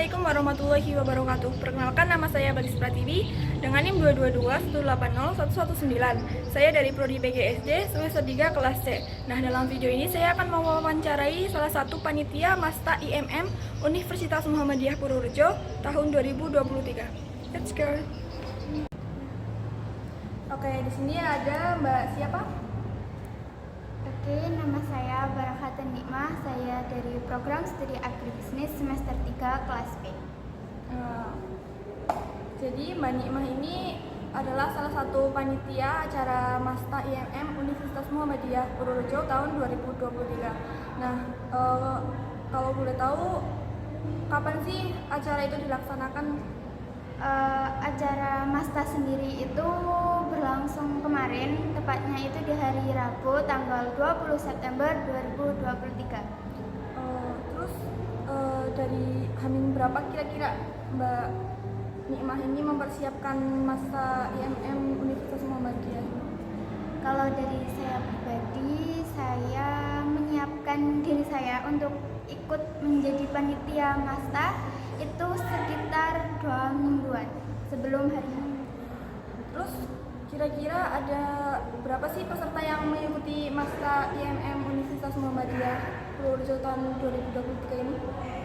Assalamualaikum warahmatullahi wabarakatuh. Perkenalkan, nama saya Balis Pratiwi dengan NIM 222-180-119. Saya dari Prodi PGSD semester 3 kelas C. Nah, dalam video ini saya akan mewawancarai salah satu panitia Masta IMM Universitas Muhammadiyah Purworejo tahun 2023. Let's go. Oke, di sini ada Mbak siapa? Oke, nama saya Barakatun Nikmah. Saya dari program studi agribisnis semester 3 kelas B. Jadi Mbak Nikmah ini adalah salah satu panitia acara Masta IMM Universitas Muhammadiyah Purworejo tahun 2023. Nah, kalau boleh tahu kapan sih acara itu dilaksanakan? Acara Masta sendiri itu berlangsung kemarin, tepatnya itu di hari Rabu tanggal 20 September 2023. Terus dari Hamin berapa kira-kira Mbak Nikmah ini mempersiapkan Masta IMM Universitas Muhammadiyah? Kalau dari saya pribadi, saya menyiapkan diri saya untuk ikut menjadi panitia Masta itu sekitar 2 mingguan sebelum hari ini. Terus kira-kira ada berapa sih peserta yang mengikuti Masta IMM Universitas Muhammadiyah Purworejo tahun 2023 ini?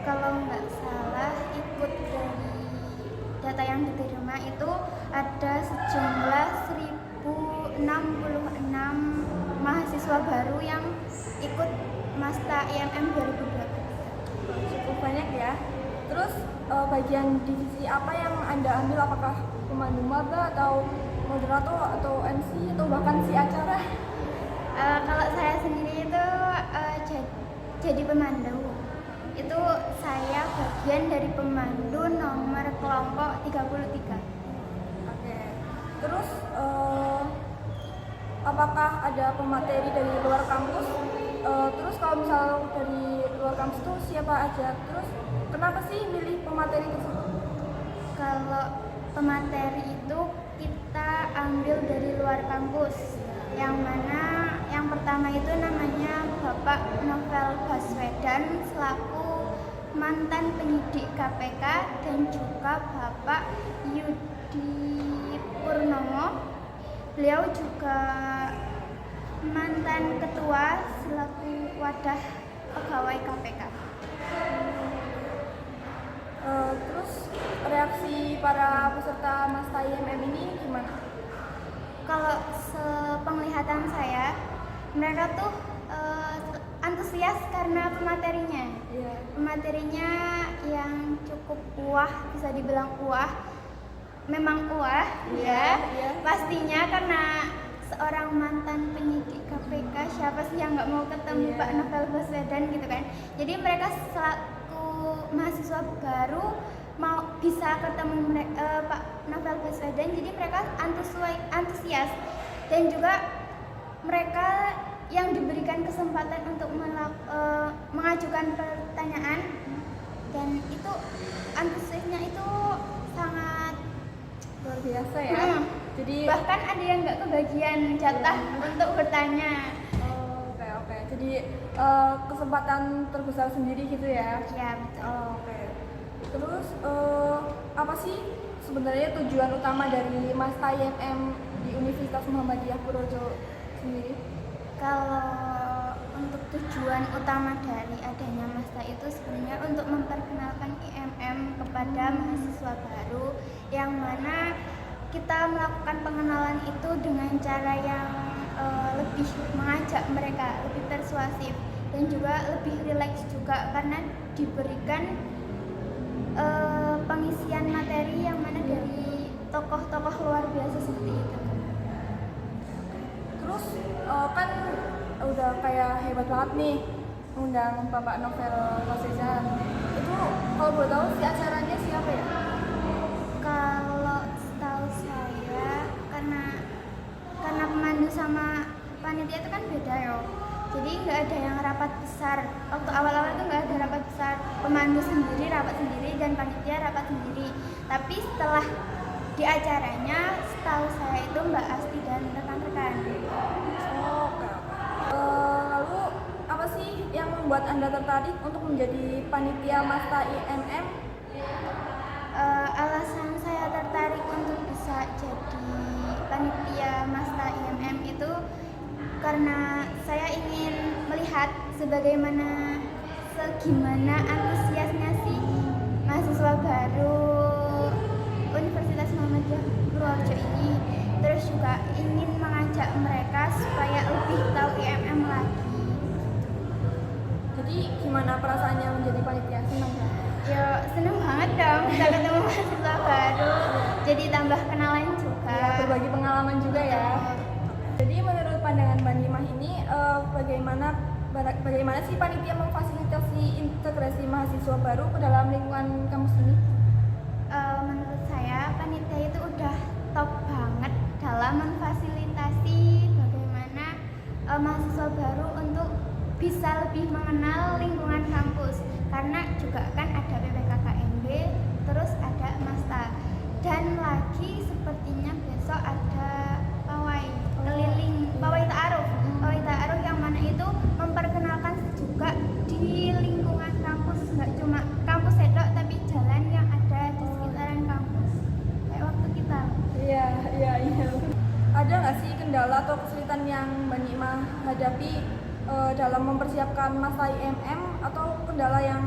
Kalau nggak salah, ikut dari data yang diterima itu ada sejumlah 1066 mahasiswa baru yang ikut Masta IMM 2023. Cukup banyak ya. Terus bagian divisi apa yang Anda ambil? Apakah pemandu maba atau moderator atau MC atau bahkan si acara? Kalau saya sendiri itu jadi pemandu. Itu saya bagian dari pemandu nomor kelompok 33. Oke. Terus apakah ada pemateri dari luar kampus? Terus kalau misal dari luar kampus itu siapa aja? Terus kenapa sih milih pemateri tersebut? Kalau pemateri itu kita ambil dari luar kampus, yang mana yang pertama itu namanya Bapak Novel Baswedan selaku mantan penyidik KPK, dan juga Bapak Yudi Purnomo, beliau juga mantan ketua selaku wadah pegawai KPK. Terus reaksi para peserta Masta IMM ini gimana? Kalau sepenglihatan saya, mereka tuh antusias karena pematerinya. Yeah. Pematerinya yang cukup wah, bisa dibilang wah. Memang wah, ya. Pastinya karena seorang mantan penyidik KPK, siapa sih yang nggak mau ketemu Pak Novel Baswedan gitu kan. Jadi mereka selaku mahasiswa baru mau bisa ketemu Pak Novel Baswedan, jadi mereka antusias, dan juga mereka yang diberikan kesempatan untuk mengajukan pertanyaan, dan itu antusiasnya itu sangat luar biasa ya. Jadi bahkan ada yang nggak kebagian jatah untuk bertanya. Oke. Jadi kesempatan terbesar sendiri gitu ya? Ya, betul. Oke. Terus apa sih sebenarnya tujuan utama dari Masta IMM di Universitas Muhammadiyah Purworejo sendiri? Kalau untuk tujuan utama dari adanya Masta itu sebenarnya untuk memperkenalkan IMM kepada mahasiswa baru, yang mana kita melakukan pengenalan itu dengan cara yang lebih mengajak mereka, lebih persuasif, dan juga lebih rileks juga karena diberikan pengisian materi yang mana dari tokoh-tokoh luar biasa seperti itu. Terus kan udah kayak hebat banget nih undang Bapak Novel Baswedan. Itu kalau boleh tahu si acaranya siapa ya? Kalau setahu saya, karena pemandu sama panitia itu kan beda ya. Jadi nggak ada yang rapat besar. Waktu awal-awal itu nggak ada rapat besar. Pemandu sendiri rapat sendiri dan panitia rapat sendiri. Tapi setelah di acaranya, setahu saya itu Mbak Asti dan rekan-rekan. Oke. Lalu apa sih yang membuat Anda tertarik untuk menjadi panitia Masta IMM Alasan saya tertarik untuk bisa jadi panitia Masta IMM itu karena saya ingin melihat segimana antusiasnya sih mahasiswa baru Universitas Muhammadiyah Purworejo ini, terus juga ingin mengajak mereka supaya lebih tahu IMM lagi. Jadi gimana perasaannya menjadi panitia? Senang ya? Ya seneng banget dong bisa ketemu mahasiswa baru, jadi tambah kenalan juga. Ya, berbagi pengalaman juga ya. Jadi menurut pandangan Mbak Nimah ini bagaimana sih panitia memfasilitasi integrasi mahasiswa baru ke dalam lingkungan kampus ini? Menurut saya panitia itu udah top banget dalam memfasilitasi bagaimana mahasiswa baru untuk bisa lebih mengenal lingkungan kampus, karena juga kan ada PPKKMB, terus ada Masta, dan lagi sepertinya besok ada pawai keliling, pawai ta'aruf yang mana itu memperkenalkan juga di lingkungan kampus, nggak cuma kampus Edok tapi jalan yang ada di sekitaran kampus kayak waktu kita. Iya. Ada nggak sih kendala atau kesulitan yang Mbak Nimah hadapi dalam mempersiapkan masa IMM, atau kendala yang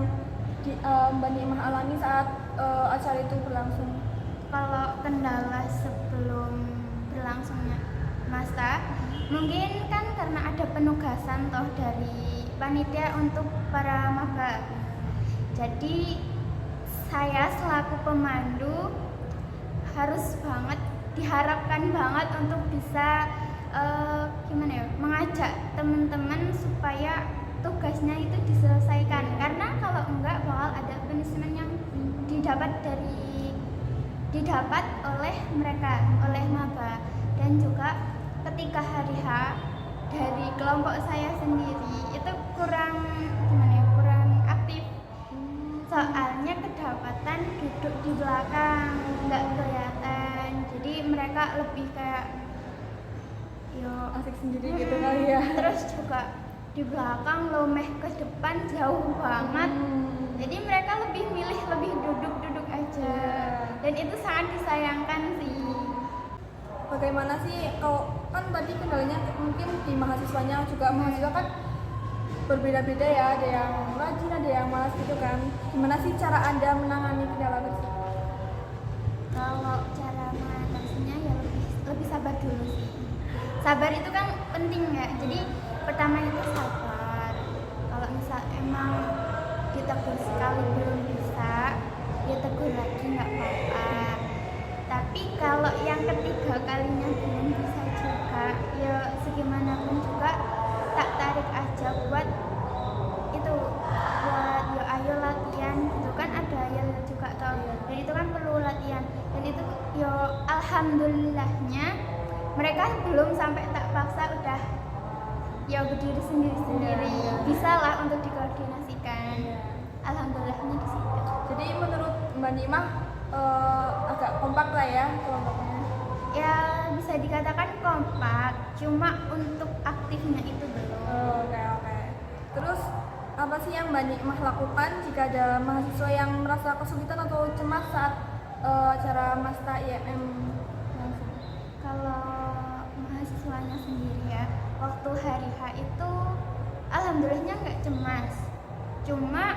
Mbak Nimah alami saat acara itu berlangsung? Kalau kendala sebelum berlangsungnya Masta, mungkin kan karena ada penugasan toh dari panitia untuk para maba. Jadi saya selaku pemandu diharapkan banget untuk bisa mengajak teman-teman supaya tugasnya itu diselesaikan, karena kalau enggak bakal ada punishment yang didapat oleh mereka, oleh maba. Dan juga ketika hari H dari kelompok saya sendiri itu kurang aktif, soalnya kedapatan duduk di belakang, nggak kelihatan, jadi mereka lebih kayak Asik sendiri gitu kali ya. Terus juga di belakang lomeh, ke depan jauh banget. Jadi mereka lebih duduk aja. Dan itu sangat disayangkan sih. Bagaimana sih kalau kan tadi kendalanya mungkin di mahasiswanya juga, mahasiswa kan berbeda-beda ya, ada yang rajin, ada yang malas gitu kan. Gimana sih cara Anda menangani kendala tersebut? Kalau cara mengatasinya ya lebih sabar dulu sih. Sabar itu kan penting ya. Jadi pertama itu sabar. Kalau misal emang ditegur sekali belum bisa, ya tegur lagi nggak apa-apa. Tapi kalau yang ketiga kalinya belum bisa juga, ya segimanapun juga tak tarik aja buat ya ayo latihan gitu kan, ada yang juga toh. Dan itu kan perlu latihan. Dan itu ya alhamdulillahnya mereka belum sampai tak paksa, udah ya berdiri sendiri, bisa lah untuk dikoordinasikan. Alhamdulillahnya di situ. Jadi menurut Mbak Nimah agak kompak lah ya kelompoknya. Ya bisa dikatakan kompak, cuma untuk aktifnya itu belum. Oke. Terus apa sih yang Mbak Nimah lakukan jika ada mahasiswa yang merasa kesulitan atau cemas saat acara Masta IMM langsung? Kalau mahasiswanya sendiri ya, waktu hari H itu alhamdulillahnya nggak cemas. Cuma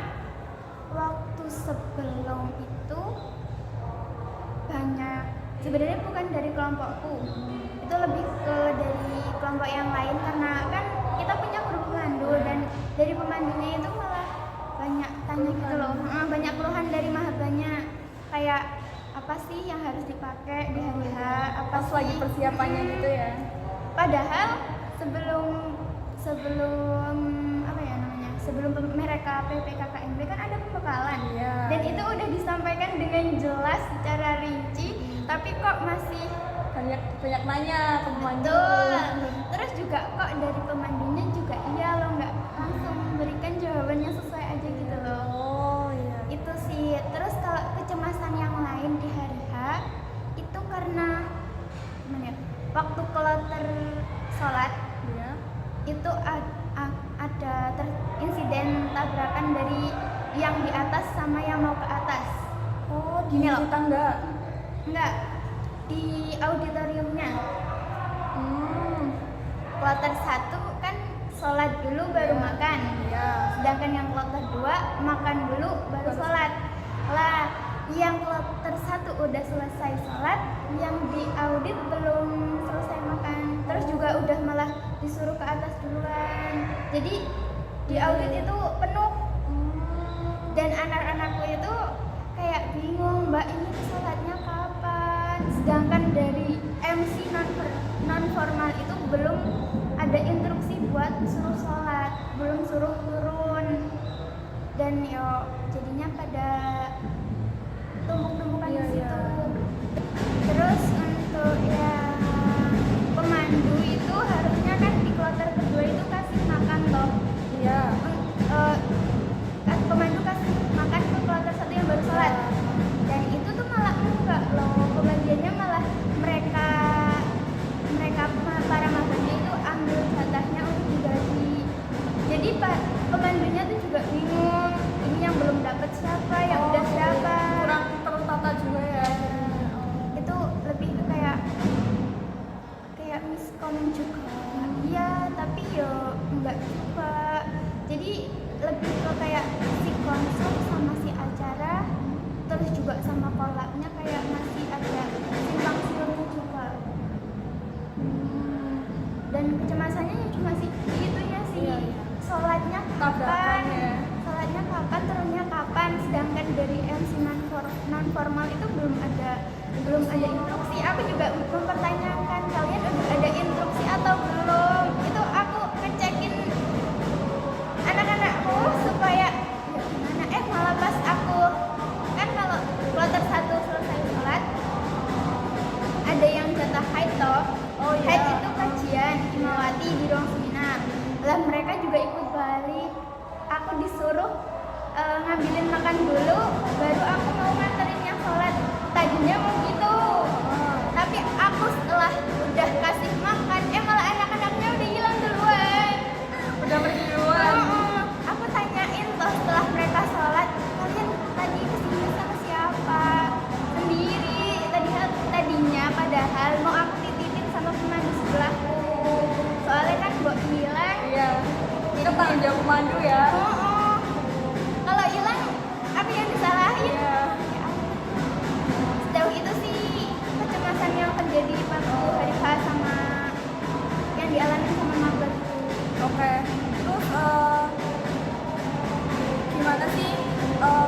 waktu sebelum itu banyak, sebenarnya bukan dari kelompokku, itu lebih ke dari kelompok yang lain, karena kan kita punya grup pemandu dan dari pemandunya itu malah banyak tanya gitu loh, banyak keluhan dari mahabanya, kayak apa sih yang harus dipakai di hari H, apa Pas lagi persiapannya gitu ya. Padahal sebelum mereka PPKKMB kan ada pembekalan, dan itu udah disampaikan dengan jelas secara rinci, tapi kok masih banyak nanya ke pemandu. Terus juga kok dari pemandunya juga iya loh, nggak langsung memberikan jawabannya sesuai aja gitu loh. Itu sih. Terus kalau kecemasan yang lain di hari H itu karena waktu kloter sholat itu ada insiden tabrakan dari yang di atas sama yang mau ke atas. Gini loh. tangga. Enggak, di auditoriumnya. Kloter 1 kan sholat dulu baru makan. Iya. Sedangkan yang kloter 2 makan dulu baru sholat. Lah, yang kloter 1 udah selesai sholat, yang di audit belum selesai makan. Terus juga udah malah disuruh ke atas duluan. Jadi di audit itu penuh. Dan anak-anakku itu kayak bingung, Mbak ini sholatnya kapan? Sedangkan dari MC non formal itu belum ada instruksi buat suruh sholat, belum suruh turun. Dan yo jadinya pada tumpuk-tumpukan di situ. Terus untuk yang pemandu itu harusnya kan di kloter kedua itu kasih makan toh. Iya. Pemandu kasih makan ke kloter 1 yang baru sholat. Dan itu tuh malah enggak loh, pembagiannya malah mereka para mabanya itu ambil jatahnya untuk dibagi. Jadi pemandunya tuh juga bingung, ini yang belum dapat siapa, yang udah siapa. Kurang tertata juga ya. Itu lebih ke kayak miskom juga. Iya, tapi yo enggak juga. Jadi lebih ke kayak si konsep sama si acara, terus juga sama kolaknya kayak masih ada simpang siurnya juga. Dan kecemasannya ya cuma sih itunya sih. Iya. Sholatnya kapan? Tabrakan ya. Sholatnya kapan? Turunnya kapan? Sedangkan dari MC non formal itu belum ada instruksi. Aku juga mempertanyakan, kalian udah ada instruksi atau belum? Itu aku ngecekin anak-anakku supaya ya gimana, malah pas aku kan kalau kloter 1 selesai sholat ada yang jatah haid toh. Haid itu kajian Imawati di ruang seminar. Lah mereka juga ikut balik. Aku disuruh ngambilin makan dulu, baru aku mau nganterin yang sholat. Tadinya mau gitu, tapi aku setelah udah kasih makan, malah anak-anaknya udah hilang duluan. Udah pergi duluan. Aku tanyain toh setelah mereka sholat, kalian tadi kesini sama siapa? Sendiri. Tadinya padahal mau aku titipin sama pemandu sebelahku. Soalnya kan Mbok hilang. Iya. Itu tanggung jawab pemandu ya. Kalau hilang, apa yang disalahin? Iya. Sejauh itu sih kecemasan yang terjadi pas hari H sama yang dialami sama maba itu. Oke. Terus gimana sih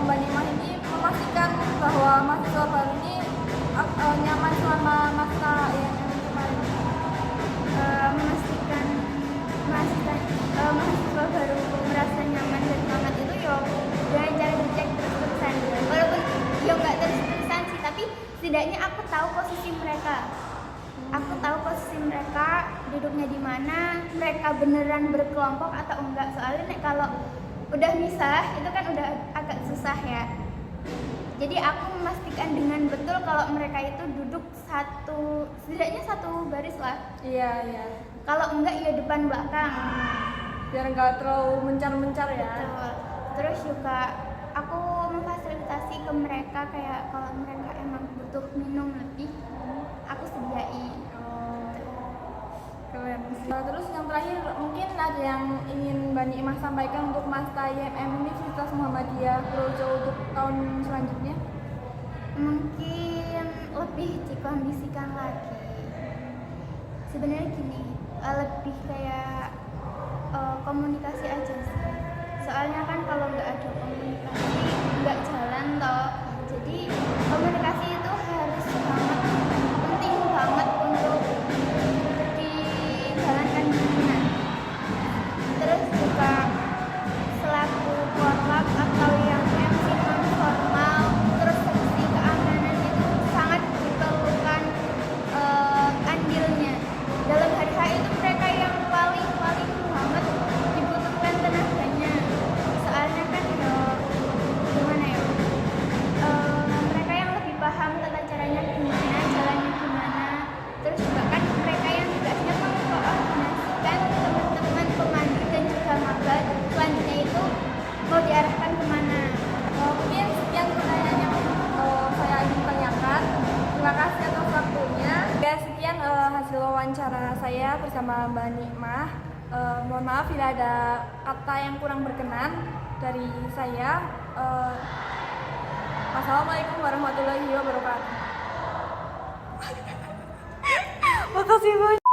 Mbak Nimah ini memastikan bahwa mahasiswa baru ini nyaman selama masa IMM kemarin? Memastikan mahasiswa baru merasa nyaman dan semangat itu yo dengan cara dicek terus-terusan. Walaupun yo nggak terus-terusan sih, tapi setidaknya aku tahu posisi mereka. Aku tahu posisi mereka duduknya di mana, mereka beneran berkelompok atau enggak. Soalnya kalau udah misah itu kan udah agak susah ya. Jadi aku memastikan dengan betul kalau mereka itu duduk setidaknya satu baris lah. Iya, iya. Kalau enggak ya depan belakang. Biar nggak terlalu mencar-mencar ya. Betul. Terus juga aku memfasilitasi ke mereka kayak kalau mereka emang butuh minum lebih, aku sediain. Keren. Terus yang terakhir mungkin ada yang ingin Mbak Nimah sampaikan untuk Masta IMM Universitas Muhammadiyah Purworejo untuk tahun selanjutnya? Mungkin lebih dikondisikan lagi. Sebenarnya gini, lebih kayak komunikasi aja sih. Soalnya kan kalau nggak ada komunikasi nggak jalan toh. Jadi komunikasi itu harus banget, penting banget untuk dijalankan dengan. Terus juga selaku korlap atau yang MC non formal, terus seksi keamanan itu sangat diperlukan andilnya. Dalam hari H itu mereka yang paling banget dibutuhkan tenaganya. Soalnya kan ya gimana ya, wawancara saya bersama Mbak Nikmah. Mohon maaf bila ada kata yang kurang berkenan dari saya. Wassalamualaikum warahmatullahi wabarakatuh. Makasih banyak.